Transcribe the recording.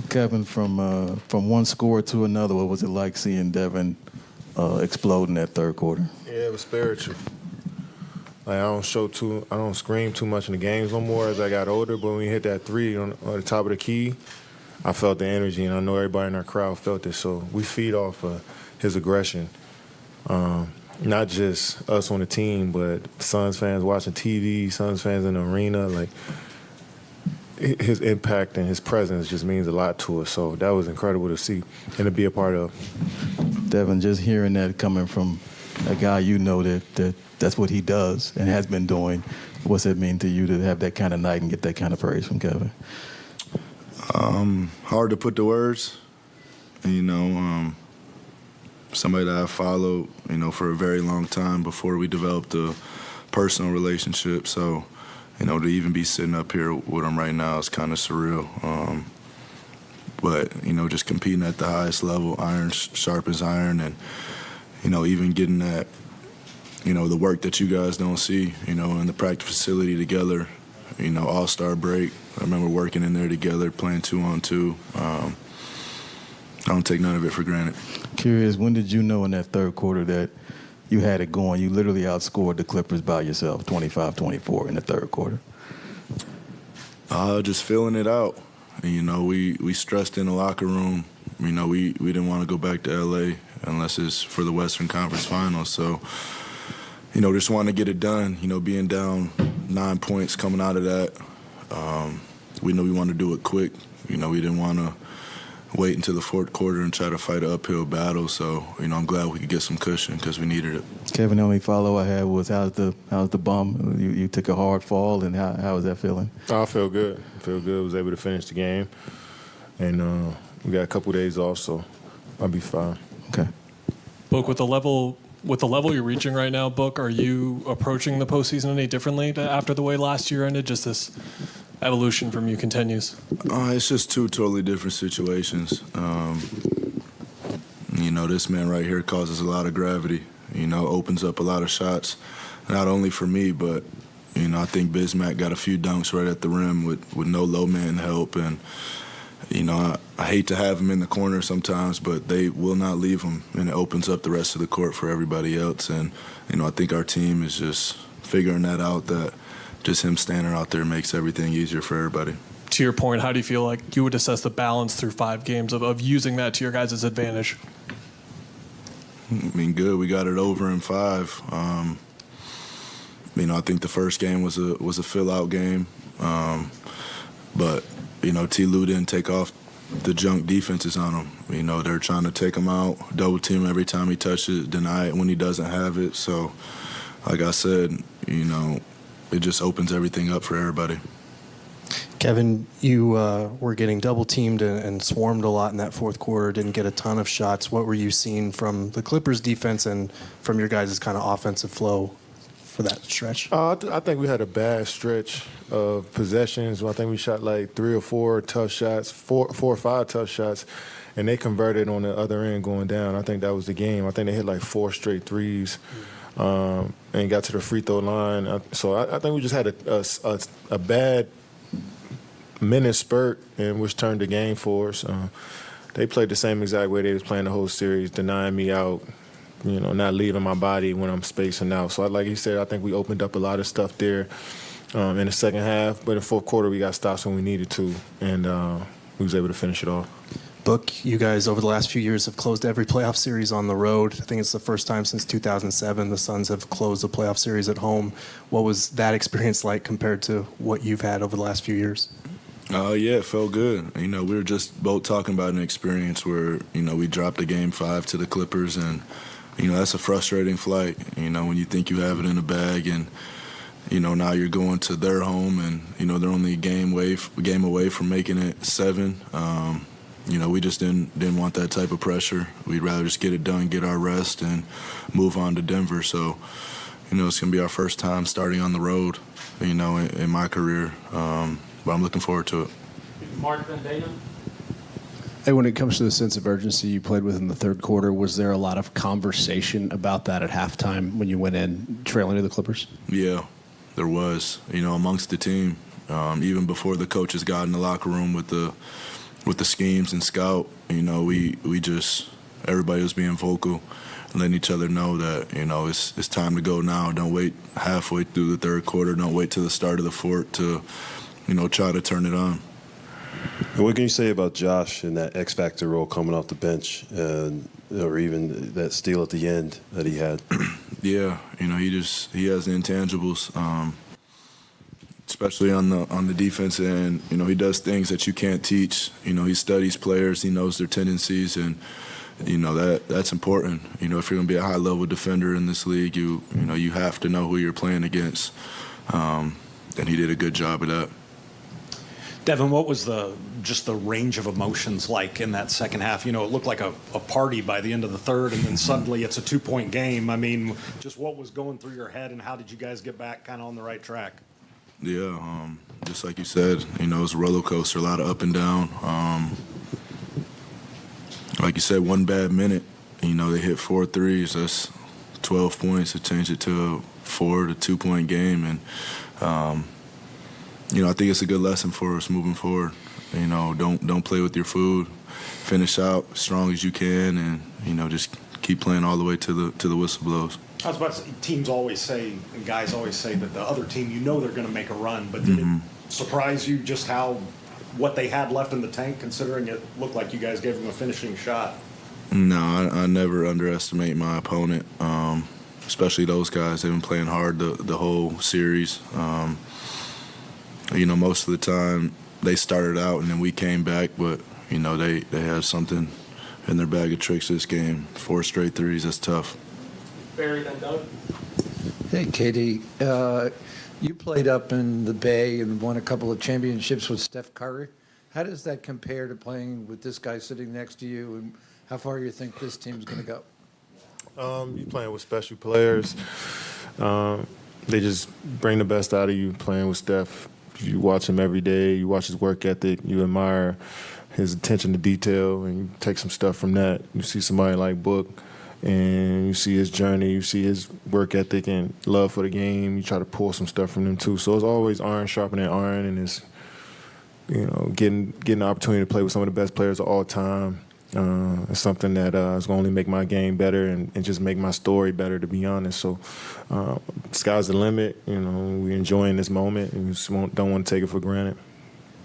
Kevin, from one score to another, what was it like seeing Devin explode in that third quarter? Yeah, it was spiritual. Like I don't scream too much in the games no more as I got older. But when we hit that three on the top of the key, I felt the energy, and I know everybody in our crowd felt it. So we feed off of his aggression. Not just us on the team, but Suns fans watching TV, Suns fans in the arena. Like his impact and his presence just means a lot to us. So that was incredible to see and to be a part of. Devin, just hearing that coming from a guy you know that's what he does and has been doing, what's it mean to you to have that kind of night and get that kind of praise from Kevin? Hard to put to words. Somebody that I followed, for a very long time before we developed a personal relationship. So, to even be sitting up here with him right now is kind of surreal. But, just competing at the highest level, iron sharpens iron, and, even getting that, the work that you guys don't see, in the practice facility together, all-star break. I remember working in there together, playing 2-on-2. I don't take none of it for granted. Curious, when did you know in that third quarter that you had it going? You literally outscored the Clippers by yourself, 25-24 in the third quarter. Just feeling it out. We stressed in the locker room. We didn't want to go back to L.A. unless it's for the Western Conference Finals. So, just wanted to get it done. Being down 9 points coming out of that. We knew we wanted to do it quick. We didn't want to wait until the fourth quarter and try to fight an uphill battle. So, I'm glad we could get some cushion because we needed it. Kevin, the only follow I had was how's the bum? You took a hard fall, and how was that feeling? I feel good. I was able to finish the game. And we got a couple days off, so I'll be fine. Okay. Book, with the level you're reaching right now, Book, are you approaching the postseason any differently after the way last year ended? Just this evolution from you continues? It's just two totally different situations. This man right here causes a lot of gravity, opens up a lot of shots, not only for me, but, I think Bismack got a few dunks right at the rim with no low man help. And, I hate to have him in the corner sometimes, but they will not leave him, and it opens up the rest of the court for everybody else. And, I think our team is just figuring that out, that just him standing out there makes everything easier for everybody. To your point, how do you feel like you would assess the balance through 5 games of using that to your guys' advantage? Good. We got it over in 5. I think the first game was a fill-out game. But, T. Lue didn't take off the junk defenses on him. They're trying to take him out, double team him every time he touches it, deny it when he doesn't have it. So, like I said, it just opens everything up for everybody. Kevin, you were getting double-teamed and swarmed a lot in that fourth quarter, didn't get a ton of shots. What were you seeing from the Clippers' defense and from your guys' kind of offensive flow for that stretch? I think we had a bad stretch of possessions. I think we shot like 3 or 4 tough shots, 4 or 5 tough shots, and they converted on the other end going down. I think that was the game. I think they hit like 4 straight threes. And got to the free throw line. So I think we just had a bad minute spurt, in which turned the game for us. They played the same exact way they was playing the whole series, denying me out, not leaving my body when I'm spacing out. So like you said, I think we opened up a lot of stuff there in the second half. But in the fourth quarter, we got stops when we needed to, and we was able to finish it off. Book, you guys over the last few years have closed every playoff series on the road. I think it's the first time since 2007 the Suns have closed a playoff series at home. What was that experience like compared to what you've had over the last few years? Yeah, it felt good. We were just both talking about an experience where, we dropped a game 5 to the Clippers, and, that's a frustrating flight, when you think you have it in the bag, and, now you're going to their home, and, they're only a game away from making it 7. We just didn't want that type of pressure. We'd rather just get it done, get our rest, and move on to Denver. So, it's going to be our first time starting on the road, in my career. But I'm looking forward to it. Mark Van Dana? Hey, when it comes to the sense of urgency you played with in the third quarter, was there a lot of conversation about that at halftime when you went in trailing to the Clippers? Yeah, there was, amongst the team. Even before the coaches got in the locker room with the with the schemes and scout, we just everybody was being vocal, letting each other know that it's time to go now. Don't wait halfway through the third quarter. Don't wait till the start of the fourth to try to turn it on. And what can you say about Josh in that X factor role coming off the bench, or even that steal at the end that he had? Yeah, he has the intangibles, especially on the defense end. He does things that you can't teach. He studies players, he knows their tendencies, and that's important. If you're going to be a high level defender in this league, you have to know who you're playing against, and he did a good job of that. Devin, what was just the range of emotions like in that second half? It looked like a party by the end of the third, and then suddenly it's a 2-point game. I mean, just what was going through your head, and how did you guys get back kind of on the right track? Yeah, just like you said, it was a roller coaster, a lot of up and down. Like you said, one bad minute, they hit 4 threes. That's 12 points. It changed it to a 4 to 2-point game, and I think it's a good lesson for us moving forward. Don't play with your food. Finish out as strong as you can, and just keep playing all the way to the whistle blows. I was about to say, teams always say, and guys always say that the other team, they're going to make a run, but did it surprise you just what they had left in the tank, considering it looked like you guys gave them a finishing shot? No, I never underestimate my opponent, especially those guys. They've been playing hard the whole series. Most of the time they started out and then we came back, but they have something in their bag of tricks this game. 4 straight threes, that's tough. Barry, then Doug. Hey, Katie. You played up in the Bay and won a couple of championships with Steph Curry. How does that compare to playing with this guy sitting next to you, and how far you think this team's going to go? You playing with special players. They just bring the best out of you playing with Steph. You watch him every day. You watch his work ethic. You admire his attention to detail, and you take some stuff from that. You see somebody like Book, and you see his journey. You see his work ethic and love for the game. You try to pull some stuff from them too. So it's always iron sharpening iron, and it's getting the opportunity to play with some of the best players of all time. It's something that is going to only make my game better and just make my story better, to be honest. So sky's the limit. We're enjoying this moment and we just don't want to take it for granted.